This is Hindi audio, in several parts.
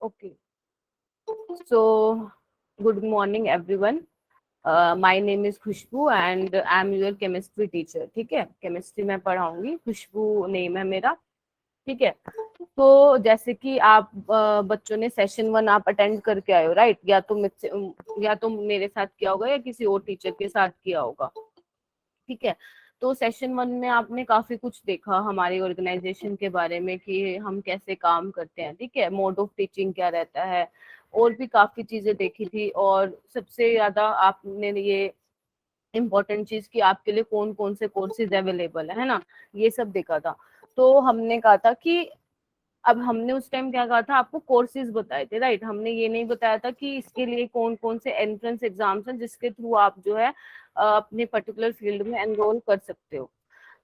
Okay. So, good morning, everyone. My name is Khushboo and I am your chemistry teacher. ठीक है, केमिस्ट्री में पढ़ाऊंगी. खुशबू नेम है मेरा. ठीक है. तो जैसे कि आप बच्चों ने सेशन 1 आप अटेंड करके आए हो, राइट? या तो मेरे साथ किया होगा या किसी और टीचर के साथ किया होगा. ठीक है. तो सेशन 1 में आपने काफी कुछ देखा हमारी ऑर्गेनाइजेशन के बारे में कि हम कैसे काम करते हैं. ठीक है, मोड ऑफ टीचिंग क्या रहता है, और भी काफी चीजें देखी थी. और सबसे ज्यादा आपने ये इम्पोर्टेंट चीज कि आपके लिए कौन कौन से कोर्सेज अवेलेबल है ना, ये सब देखा था. तो हमने कहा था कि अब हमने उस टाइम क्या कहा था, आपको कोर्सेज बताए थे, राइट? हमने ये नहीं बताया था कि इसके लिए कौन कौन से एंट्रेंस एग्जाम्स हैं जिसके थ्रू आप जो है अपने पर्टिकुलर फील्ड में एनरोल कर सकते हो.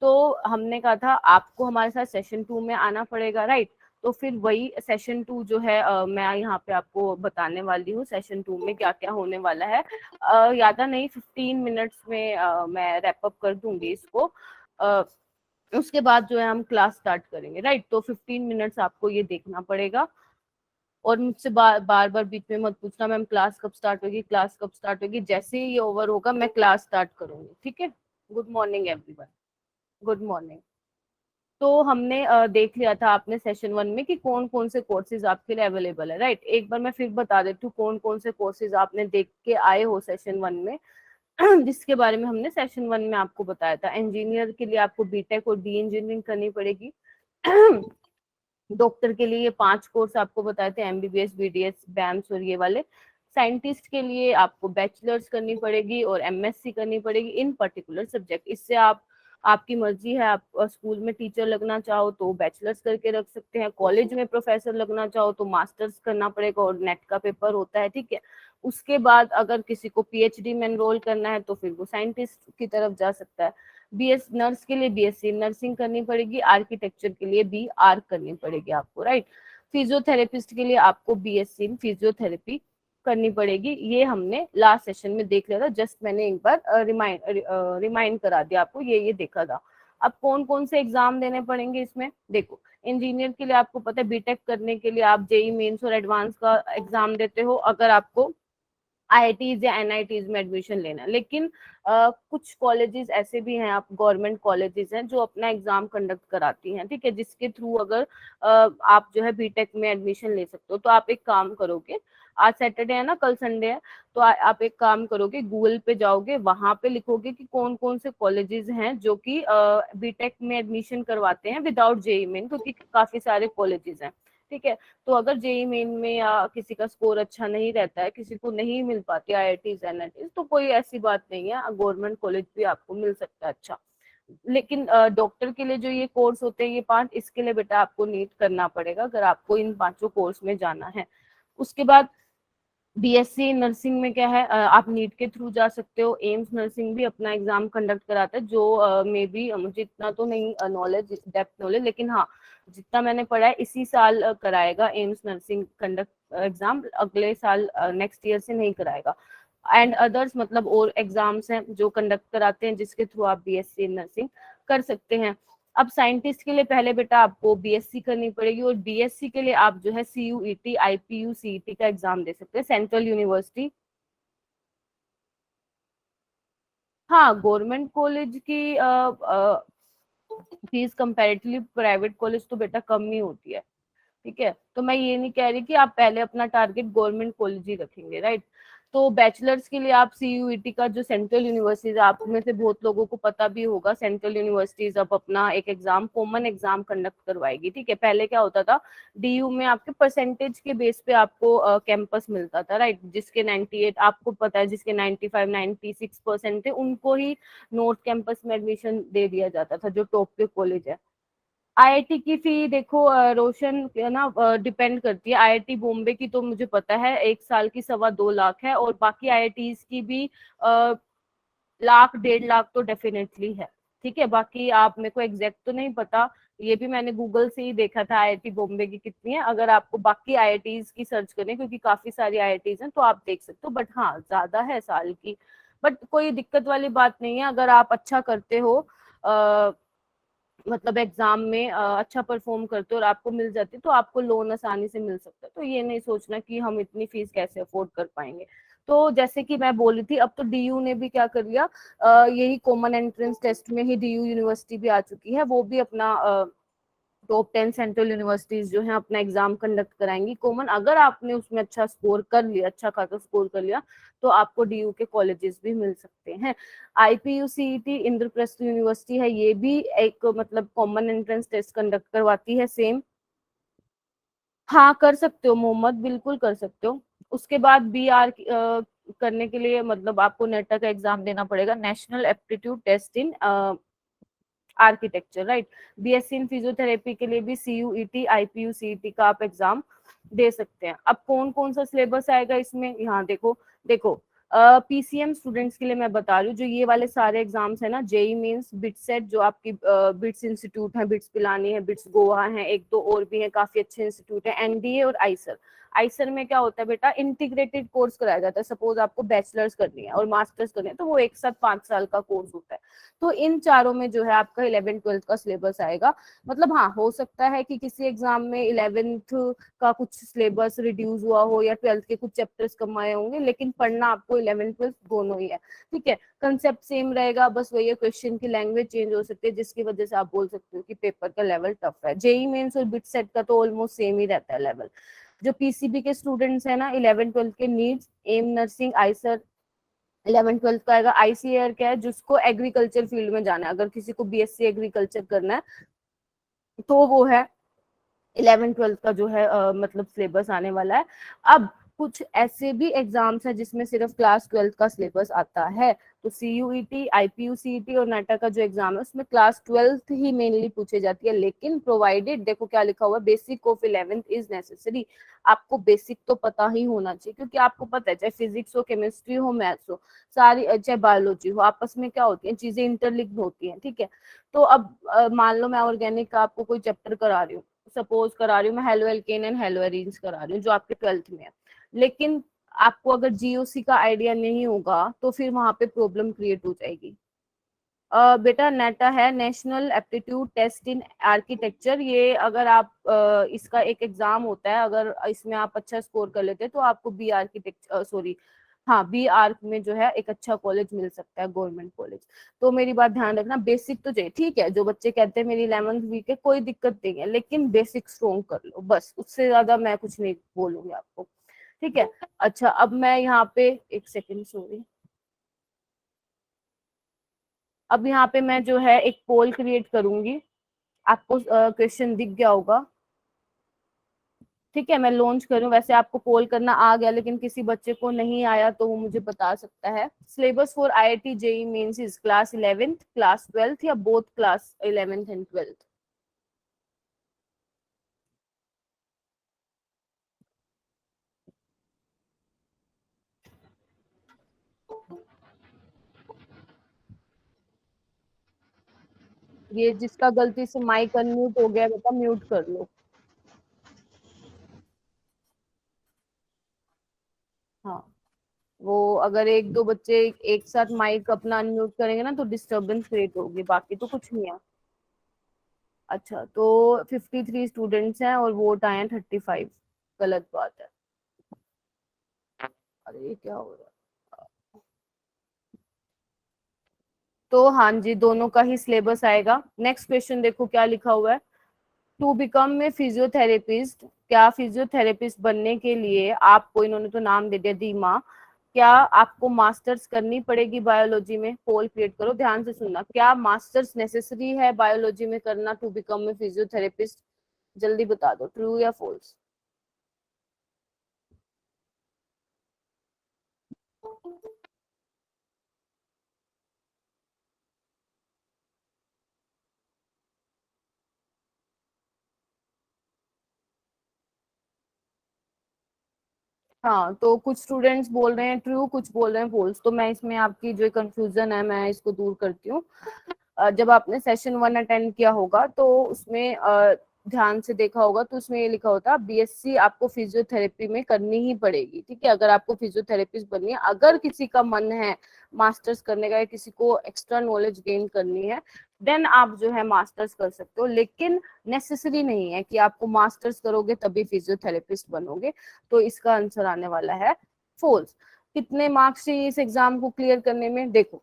तो हमने कहा था आपको हमारे साथ सेशन 2 में आना पड़ेगा, राइट? तो फिर वही सेशन 2 जो है मैं यहाँ पे आपको बताने वाली हूँ सेशन 2 में क्या क्या होने वाला है. ज्यादा नहीं, 15 मिनट्स में मैं रैपअप कर दूंगी इसको. uh, उसके बाद जो है हम क्लास स्टार्ट करेंगे, राइट? तो 15 मिनट्स आपको ये देखना पड़ेगा. और मुझसे बार बार बीच में मत पूछना मैम क्लास कब स्टार्ट होगी, क्लास कब स्टार्ट होगी. जैसे ही ये ओवर होगा मैं क्लास स्टार्ट करूंगी. ठीक है. Good morning everyone. Good morning. तो हमने देख लिया था आपने सेशन 1 में कि कौन कौन से कोर्सेज आपके लिए अवेलेबल है, राइट? एक बार मैं फिर बता देती हूँ कौन कौन से कोर्सेज आपने देख के आए हो सेशन 1 में. जिसके बारे में हमने सेशन 1 में आपको बताया था. इंजीनियर के लिए आपको बीटेक और बी इंजीनियरिंग करनी पड़ेगी. डॉक्टर के लिए ये 5 कोर्स आपको बताए थे, एमबीबीएस, बीडीएस, बैंस और ये वाले. साइंटिस्ट के लिए आपको बैचलर्स करनी पड़ेगी और एमएससी करनी पड़ेगी इन पर्टिकुलर सब्जेक्ट. इससे आप आपकी मर्जी है, आप स्कूल में टीचर लगना चाहो तो बैचलर्स करके रख सकते हैं, कॉलेज में प्रोफेसर लगना चाहो तो मास्टर्स करना पड़ेगा और नेट का पेपर होता है. ठीक है. उसके बाद अगर किसी को पीएचडी में एनरोल करना है तो फिर वो साइंटिस्ट की तरफ जा सकता है. बीएस नर्स के लिए बीएससी नर्सिंग करनी पड़ेगी. आर्किटेक्चर के लिए बी आर्क करनी पड़ेगी आपको, राइट? फिजियोथेरेपिस्ट के लिए आपको बीएससी इन फिजियोथेरेपी करनी पड़ेगी. ये हमने लास्ट सेशन में देख लिया था. जस्ट मैंने एक बार रिमाइंड करा दिया आपको, ये देखा था. अब कौन कौन से एग्जाम देने पड़ेंगे इसमें देखो. इंजीनियर के लिए आपको पता है बीटेक करने के लिए आप जेई मेंस और एडवांस का एग्जाम देते हो अगर आपको आईआईटीज या एनआईटीज में एडमिशन लेना. लेकिन कुछ कॉलेजेस ऐसे भी हैं, आप गवर्नमेंट कॉलेजेस हैं जो अपना एग्जाम कंडक्ट कराती हैं. ठीक है. जिसके थ्रू अगर आप जो है बीटेक में एडमिशन ले सकते हो. तो आप एक काम करोगे, आज सैटरडे है ना, कल संडे है, तो आप एक काम करोगे, गूगल पे जाओगे, वहां पे लिखोगे कि कौन कौन से कॉलेजेस हैं जो कि बीटेक में एडमिशन करवाते हैं विदाउट जेई मेन, क्योंकि काफी सारे कॉलेजेस हैं. ठीक है. तो अगर जेई मेन में या किसी का स्कोर अच्छा नहीं रहता है, किसी को नहीं मिल पाती आईआईटीज एनआईटीज, तो कोई ऐसी बात नहीं है, गवर्नमेंट कॉलेज भी आपको मिल सकता है. अच्छा. लेकिन डॉक्टर के लिए जो ये कोर्स होते हैं ये 5, इसके लिए बेटा आपको नीट करना पड़ेगा अगर आपको इन 5 कोर्स में जाना है. उसके बाद बीएससी नर्सिंग में क्या है, आप नीट के थ्रू जा सकते हो. एम्स नर्सिंग भी अपना एग्जाम कंडक्ट कराता है, जो मे बी मुझे इतना तो नहीं नॉलेज, डेप्थ नॉलेज, लेकिन हाँ जितना मैंने पढ़ा है इसी साल कराएगा एम्स नर्सिंग कंडक्ट एग्जाम. अगले साल नेक्स्ट ईयर से नहीं कराएगा. एंड अदर्स मतलब और एग्जाम्स हैं जो कंडक्ट कराते हैं जिसके थ्रू आप बीएससी नर्सिंग कर सकते हैं. अब साइंटिस्ट के लिए पहले बेटा आपको बीएससी करनी पड़ेगी और बीएससी के लिए आप जो है सीयूईटी, आईपीयू, सीईटी का एग्जाम दे सकते हैं सेंट्रल यूनिवर्सिटी. हाँ, गवर्नमेंट कॉलेज की फीस कंपैरेटिवली प्राइवेट कॉलेज तो बेटा कम ही होती है. ठीक है. तो मैं ये नहीं कह रही कि आप पहले अपना टारगेट गवर्नमेंट कॉलेज ही रखेंगे, राइट? तो बैचलर्स के लिए आप सीयूईटी का जो सेंट्रल यूनिवर्सिटीज, आप में से बहुत लोगों को पता भी होगा, सेंट्रल यूनिवर्सिटीज अब अपना एक एग्जाम, कॉमन एग्जाम कंडक्ट करवाएगी. ठीक है. पहले क्या होता था, डीयू में आपके परसेंटेज के बेस पे आपको कैंपस मिलता था, राइट? जिसके 98, आपको पता है जिसके 95 96% थे उनको ही नॉर्थ कैंपस में एडमिशन दे दिया जाता था, जो टॉप के कॉलेज है. आईआईटी की फी देखो रोशन ना डिपेंड करती है. आईआईटी बॉम्बे की तो मुझे पता है 1 साल की 2.25 लाख है, और बाकी आईआईटीज की भी लाख 1.5 लाख तो डेफिनेटली है. ठीक है. बाकी आप, मेरे को एग्जैक्ट तो नहीं पता, ये भी मैंने गूगल से ही देखा था आईआईटी बॉम्बे की कितनी है. अगर आपको बाकी आईआईटीज की सर्च करें, क्योंकि काफी सारी आईआईटीज हैं, तो आप देख सकते हो. बट हाँ, ज्यादा है साल की, बट कोई दिक्कत वाली बात नहीं है अगर आप अच्छा करते हो. मतलब एग्जाम में अच्छा परफॉर्म करते हो और आपको मिल जाती है, तो आपको लोन आसानी से मिल सकता है। तो ये नहीं सोचना कि हम इतनी फीस कैसे अफोर्ड कर पाएंगे। तो जैसे कि मैं बोल रही थी, अब तो डीयू ने भी क्या कर लिया, यही कॉमन एंट्रेंस टेस्ट में ही डीयू यूनिवर्सिटी भी आ चुकी है, वो भी अपना टॉप 10 सेंट्रल यूनिवर्सिटीज जो है अपना एग्जाम कंडक्ट कराएंगी कॉमन। अगर आपने उसमें अच्छा स्कोर कर लिया, अच्छा खासा स्कोर कर लिया, तो आपको डीयू के कॉलेजेस भी मिल सकते हैं। आईपीयूसीईटी इंद्रप्रस्थ यूनिवर्सिटी है, ये भी एक मतलब कॉमन एंट्रेंस टेस्ट कंडक्ट करवाती है सेम। हाँ कर सकते हो मोहम्मद, बिल्कुल कर सकते हो। उसके बाद बी आर करने के लिए मतलब आपको नेटा का एग्जाम देना पड़ेगा, National Aptitude Test in Architecture, right. BSc in physiotherapy के लिए भी सीयूईटी आईपीयूसीईटी का आप एग्जाम दे सकते हैं। अब कौन कौन सा सिलेबस आएगा इसमें, यहाँ देखो। देखो पीसीएम स्टूडेंट्स के लिए मैं बता रही हूँ, जो ये वाले सारे एग्जाम्स है ना, जेई मीन्स, बिटसेट जो आपकी बिट्स इंस्टीट्यूट है, बिट्स पिलानी है, बिट्स गोवा है, एक दो और भी है काफी अच्छे इंस्टीट्यूट है, एनडीए और आईसर। आईसर में क्या होता है बेटा, इंटीग्रेटेड कोर्स कराया जाता है। सपोज आपको बैचलर्स करनी है और मास्टर्स करनी है, तो वो एक साथ 5 साल का कोर्स होता है। तो इन चारों में जो है आपका 11th-12th का सिलेबस आएगा। मतलब हाँ, हो सकता है कि किसी एग्जाम में 11th का कुछ सिलेबस रिड्यूस हुआ हो या 12th के कुछ चैप्टर्स कम आए होंगे, लेकिन पढ़ना आपको 11th-12th दोनों ही है। ठीक है, कंसेप्ट सेम रहेगा, बस वही है क्वेश्चन की लैंग्वेज चेंज हो सकती है, जिसकी वजह से आप बोल सकते हो कि पेपर का लेवल टफ है। जेई मेन्स और बिट सेट का तो ऑलमोस्ट सेम ही रहता है लेवल। जो पीसीबी के स्टूडेंट्स है ना 11th-12th के, needs, M nursing, Eicher, 11th-12th का आएगा। आईसीएआर क्या है, जिसको एग्रीकल्चर फील्ड में जाना है, अगर किसी को बीएससी एग्रीकल्चर करना है तो वो है 11th-12th का जो है मतलब सिलेबस आने वाला है। अब कुछ ऐसे भी एग्जाम्स हैं जिसमें सिर्फ क्लास 12th का सिलेबस आता है। तो सीयूईटी, आईपीयूसीईटी और नाटा का जो एग्जाम है उसमें क्लास 12th ही मेनली पूछे जाती है, लेकिन प्रोवाइडेड, देखो क्या लिखा हुआ है, basic of 11th is necessary. आपको बेसिक तो पता ही होना चाहिए, क्योंकि आपको पता है चाहे फिजिक्स हो, केमिस्ट्री हो, मैथ्स हो, सारी, चाहे बायोलॉजी हो, आपस में क्या होती है, चीजें इंटरलिंक्ड होती हैं। ठीक है, तो अब मान लो मैं ऑर्गेनिक का आपको कोई चैप्टर करा रही हूँ, सपोज करा रही हूँ मैं halo alkane and hello arenes करा रही हूँ, जो आपके 12th में है, लेकिन आपको अगर जीओसी का आइडिया नहीं होगा तो फिर वहां पे प्रॉब्लम क्रिएट हो जाएगी। बेटा नेटा है, National Aptitude Test in Architecture. ये अगर आप इसका एक एग्जाम होता है, अगर इसमें आप अच्छा स्कोर कर लेते हैं तो आपको बी आर्किटेक्चर, सॉरी, हाँ बी आर्क में जो है एक अच्छा कॉलेज मिल सकता है, गवर्नमेंट कॉलेज। तो मेरी बात ध्यान रखना, बेसिक तो चाहिए। ठीक है, जो बच्चे कहते हैं मेरी 11th वीक है, कोई दिक्कत नहीं है, लेकिन बेसिक स्ट्रॉन्ग कर लो, बस उससे ज्यादा मैं कुछ नहीं बोलूंगी आपको। ठीक है। अच्छा, अब मैं यहाँ पे एक सेकेंड, सॉरी, अब यहाँ पे मैं जो है एक पोल क्रिएट करूंगी। आपको क्वेश्चन दिख गया होगा। ठीक है, मैं लॉन्च करूं, वैसे आपको पोल करना आ गया, लेकिन किसी बच्चे को नहीं आया तो वो मुझे बता सकता है। Syllabus for IIT JEE Mains is class 11th, class 12th या both class 11th and 12th। ये जिसका गलती से माइक अनम्यूट हो गया बेटा, म्यूट कर लो। हाँ, वो अगर एक दो बच्चे एक साथ माइक अपना अनम्यूट करेंगे ना तो डिस्टरबेंस क्रिएट होगी, बाकी तो कुछ नहीं है। अच्छा, तो 53 स्टूडेंट्स हैं और वोट आए हैं 35। गलत बात है। अरे ये क्या हो रहा है। तो हाँ जी, दोनों का ही सिलेबस आएगा। नेक्स्ट क्वेश्चन देखो क्या लिखा हुआ है। टू बिकम ए फिजियोथेरेपिस्ट, क्या फिजियोथेरेपिस्ट बनने के लिए आपको, इन्होंने तो नाम दे दिया दीमा, क्या आपको मास्टर्स करनी पड़ेगी बायोलॉजी में? पोल क्रिएट करो, ध्यान से सुनना, क्या मास्टर्स नेसेसरी है बायोलॉजी में करना टू बिकम ए फिजियोथेरेपिस्ट? जल्दी बता दो, ट्रू या फॉल्स। हाँ, तो कुछ स्टूडेंट्स बोल रहे हैं ट्रू, कुछ बोल रहे हैं फॉल्स। तो मैं इसमें आपकी जो कंफ्यूजन है मैं इसको दूर करती हूँ। जब आपने सेशन 1 अटेंड किया होगा तो उसमें ध्यान से देखा होगा तो उसमें ये लिखा होता है बीएससी आपको फिजियोथेरेपी में करनी ही पड़ेगी, ठीक है। अगर आपको फिजियोथेरेपिस्ट बननी है, अगर किसी का मन है मास्टर्स करने का या किसी को एक्स्ट्रा नॉलेज गेन करनी है, देन आप जो है मास्टर्स कर सकते हो, लेकिन नेसेसरी नहीं है कि आपको मास्टर्स करोगे तभी फिजियोथेरेपिस्ट बनोगे। तो इसका आंसर आने वाला है फोल्स। कितने मार्क्स चाहिए इस एग्जाम को क्लियर करने में? देखो,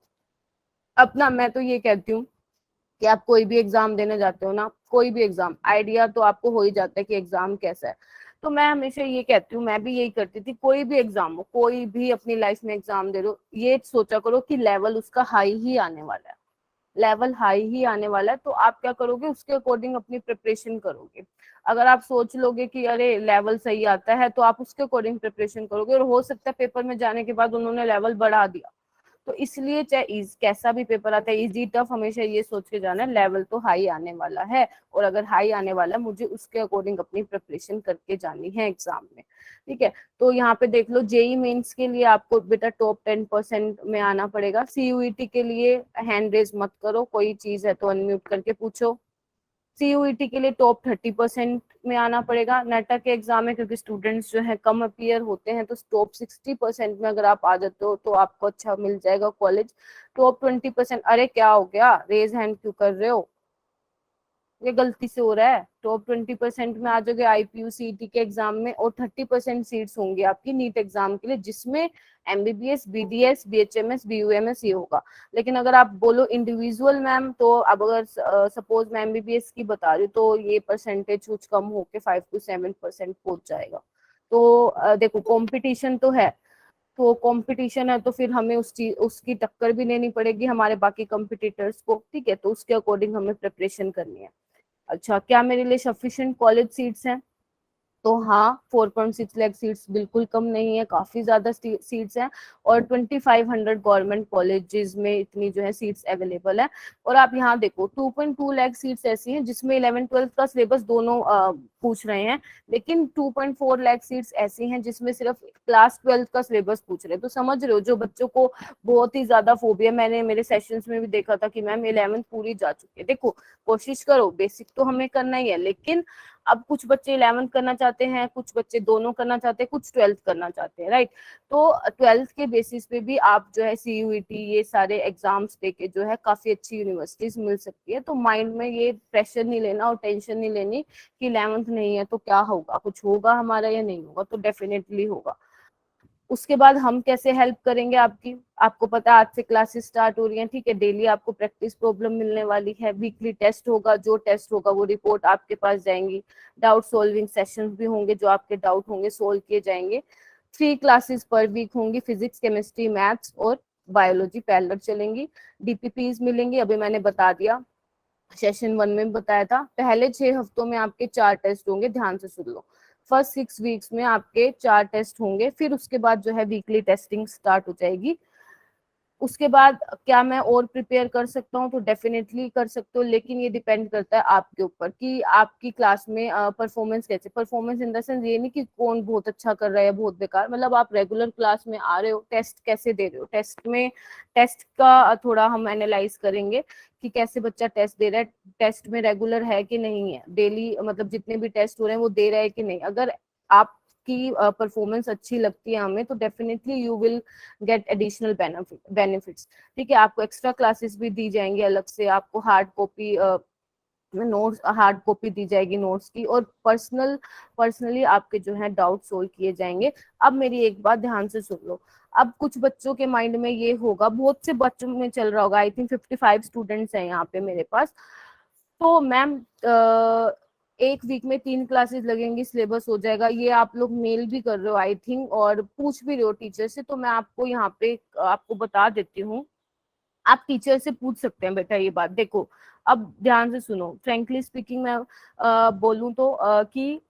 अपना मैं तो ये कहती हूँ कि आप कोई भी एग्जाम देने जाते हो ना, कोई भी एग्जाम, आइडिया तो आपको हो ही जाता है कि एग्जाम कैसा है। तो मैं हमेशा ये कहती हूँ, मैं भी यही करती थी, कोई भी एग्जाम हो, कोई भी अपनी लाइफ में एग्जाम दे रहे हो, ये सोचा करो कि लेवल उसका हाई ही आने वाला है, लेवल हाई ही आने वाला है। तो आप क्या करोगे, उसके अकॉर्डिंग अपनी प्रिपरेशन करोगे। अगर आप सोच लोगे कि अरे लेवल सही आता है, तो आप उसके अकॉर्डिंग प्रिपरेशन करोगे, और हो सकता है पेपर में जाने के बाद उन्होंने लेवल बढ़ा दिया। तो इसलिए चाहे कैसा भी पेपर आता है, इजी टफ, हमेशा ये सोच के जाना है लेवल तो हाई आने वाला है, और अगर हाई आने वाला है मुझे उसके अकॉर्डिंग अपनी प्रिपरेशन करके जानी है एग्जाम में, ठीक है। तो यहाँ पे देख लो, जेई मेंस के लिए आपको बेटा टॉप 10% में आना पड़ेगा। सीयूईटी के लिए हैंड रेज मत करो, कोई चीज है तो अनम्यूट करके पूछो। सीयूईटी के लिए टॉप 30% में आना पड़ेगा। नेटा के एग्जाम में क्योंकि स्टूडेंट्स जो है कम अपीयर होते हैं, तो टॉप 60% में अगर आप आ जाते हो तो आपको अच्छा मिल जाएगा कॉलेज। टॉप 20%, अरे क्या हो गया, रेज हैंड क्यों कर रहे हो, ये गलती से हो रहा है। टॉप 20% में आ जाओगे आईपीयू सीईटी के एग्जाम में, और 30% सीट्स होंगी आपकी नीट एग्जाम के लिए, जिसमें एमबीबीएस, बीडीएस, बीएचएमएस, बीयूएमएस ये होगा। लेकिन अगर आप बोलो इंडिविजुअल मैम, तो अब अगर सपोज मैं एमबीबीएस की बता रही हूँ, तो ये परसेंटेज कुछ कम होके 5 to 7% पहुंच जाएगा। तो देखो कंपटीशन तो है, तो कंपटीशन है तो फिर हमें उसकी टक्कर भी लेनी पड़ेगी हमारे बाकी कंपिटिटर्स को, ठीक है। तो उसके अकॉर्डिंग हमें प्रिपरेशन करनी है। अच्छा, क्या मेरे लिए सफिशिएंट कॉलेज सीट्स हैं? तो हाँ, 4.6 लाख सीट्स बिल्कुल कम नहीं है, काफी ज्यादा सीट्स हैं। और 2500 गवर्नमेंट कॉलेजेस में इतनी जो है सीट्स अवेलेबल है। और आप यहाँ देखो, 2.2 लाख सीट्स ऐसी हैं जिसमें 11th 12th का सिलेबस दोनों पूछ रहे हैं, लेकिन 2.4 लाख सीट्स ऐसी हैं जिसमें सिर्फ क्लास 12th का सिलेबस पूछ रहे हैं। तो समझ रहे हो, जो बच्चों को बहुत ही ज्यादा फोबिया, मैंने मेरे सेशंस में भी देखा था कि मैम 11th पूरी जा चुकी है। देखो, कोशिश करो, बेसिक तो हमें करना ही है, लेकिन अब कुछ बच्चे 11th करना चाहते हैं, कुछ बच्चे दोनों करना चाहते हैं, कुछ 12th करना चाहते हैं, राइट। तो 12th के बेसिस पे भी आप जो है सीयूईटी ये सारे एग्जाम्स देके जो है काफी अच्छी यूनिवर्सिटीज मिल सकती है। तो माइंड में ये प्रेशर नहीं लेना और टेंशन नहीं लेनी कि 11th नहीं है तो क्या होगा, कुछ होगा हमारा या नहीं होगा, तो डेफिनेटली होगा। उसके बाद हम कैसे हेल्प करेंगे आपकी? आपको पता है आज से क्लासेस स्टार्ट हो रही हैं, ठीक है। डेली आपको प्रैक्टिस प्रॉब्लम मिलने वाली है, वीकली टेस्ट होगा, जो टेस्ट होगा वो रिपोर्ट आपके पास जाएंगी। डाउट सॉल्विंग सेशंस भी होंगे, जो आपके डाउट होंगे सोल्व किए जाएंगे। 3 क्लासेस पर वीक होंगी, फिजिक्स, केमिस्ट्री, मैथ्स और बायोलॉजी पैरेलल चलेंगी। डीपीपीज मिलेंगी, अभी मैंने बता दिया, सेशन 1 में बताया था। पहले 6 हफ्तों में आपके 4 टेस्ट होंगे, ध्यान से सुन लो। फर्स्ट 6 वीक्स में आपके 4 टेस्ट होंगे, फिर उसके बाद जो है वीकली टेस्टिंग स्टार्ट हो जाएगी। उसके बाद क्या मैं और प्रिपेयर कर सकता हूँ? तो डेफिनेटली कर सकते हो, लेकिन ये डिपेंड करता है आपके ऊपर कि आपकी क्लास में परफॉर्मेंस कैसे, परफॉर्मेंस इन द सेंस ये नहीं कि कौन बहुत अच्छा कर रहा है या बहुत बेकार, मतलब आप रेगुलर क्लास में आ रहे हो, टेस्ट कैसे दे रहे हो। टेस्ट का थोड़ा हम एनालाइज करेंगे कि कैसे बच्चा टेस्ट दे रहा है, टेस्ट में रेगुलर है कि नहीं है, डेली मतलब जितने भी टेस्ट हो रहे हैं वो दे रहा है कि नहीं। अगर आप की परफॉर्मेंस अच्छी लगती है हमें, तो definitely you will get additional benefits, ठीक है। आपको एक्स्ट्रा क्लासेस भी दी जाएंगी अलग से, आपको हार्ड कॉपी दी जाएगी नोट्स की, और पर्सनली आपके जो है डाउट सोल्व किए जाएंगे। अब मेरी एक बात ध्यान से सुन लो। अब कुछ बच्चों के माइंड में ये होगा, बहुत से बच्चों में चल रहा होगा, आई थिंक 55 स्टूडेंट्स हैं यहाँ पे मेरे पास। तो मैम एक वीक में 3 क्लासेस लगेंगी, सिलेबस हो जाएगा, ये आप लोग मेल भी कर रहे हो आई थिंक, और पूछ भी रहे हो टीचर से। तो मैं आपको यहाँ पे आपको बता देती हूँ, आप टीचर से पूछ सकते हैं बेटा ये बात। देखो, अब ध्यान से सुनो, फ्रेंकली स्पीकिंग मैं बोलूं तो कि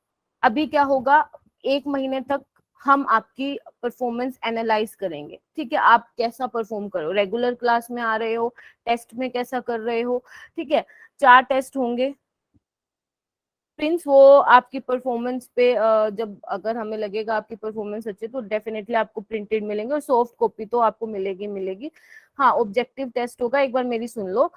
अभी क्या होगा, 1 महीने तक हम आपकी परफॉर्मेंस एनालाइज करेंगे, ठीक है। आप कैसा परफॉर्म करो, रेगुलर क्लास में आ रहे हो, टेस्ट में कैसा कर रहे हो, ठीक है। 4 टेस्ट होंगे प्रिंस, वो आपकी परफॉर्मेंस पे जब अगर हमें लगेगा आपकी परफॉर्मेंस अच्छी, तो डेफिनेटली आपको प्रिंटेड मिलेंगे, और सॉफ्ट कॉपी तो आपको मिलेगी मिलेगी। हाँ, ऑब्जेक्टिव टेस्ट होगा, एक बार मेरी सुन लो।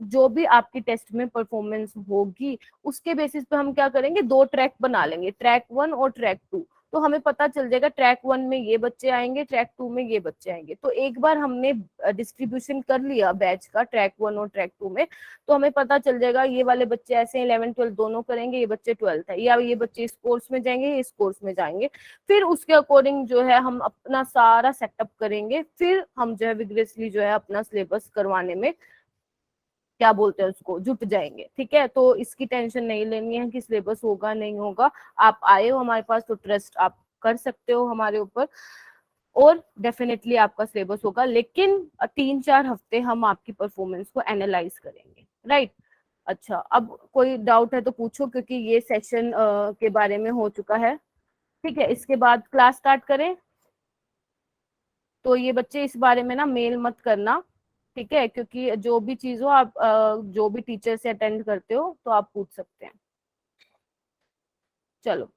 जो भी आपकी टेस्ट में परफॉर्मेंस होगी उसके बेसिस पे हम क्या करेंगे, 2 ट्रैक बना लेंगे, ट्रैक 1 और ट्रैक 2। तो हमें पता चल जाएगा ट्रैक 1 में ये बच्चे आएंगे, ट्रैक 2 में ये बच्चे आएंगे। तो एक बार हमने डिस्ट्रीब्यूशन कर लिया बैच का ट्रैक 1 और ट्रैक 2 में, तो हमें पता चल जाएगा ये वाले बच्चे ऐसे 11th 12th दोनों करेंगे, ये बच्चे 12th है, या ये बच्चे इस कोर्स में जाएंगे, ये इस कोर्स में जाएंगे। फिर उसके अकॉर्डिंग जो है हम अपना सारा सेटअप करेंगे, फिर हम जो है विग्रेसली जो है अपना सिलेबस करवाने में क्या बोलते हैं उसको जुट जाएंगे। ठीक है, तो इसकी टेंशन नहीं लेनी है कि सिलेबस होगा नहीं होगा। आप आए हो हमारे पास तो ट्रस्ट आप कर सकते हो हमारे ऊपर, और डेफिनेटली आपका सिलेबस होगा। लेकिन 3-4 हफ्ते हम आपकी परफॉर्मेंस को एनालाइज करेंगे, राइट। अच्छा, अब कोई डाउट है तो पूछो, क्योंकि ये सेशन के बारे में हो चुका है। ठीक है, इसके बाद क्लास स्टार्ट करें। तो ये बच्चे इस बारे में ना मेल मत करना, ठीक है, क्योंकि जो भी चीज हो आप जो भी टीचर से अटेंड करते हो तो आप पूछ सकते हैं। चलो।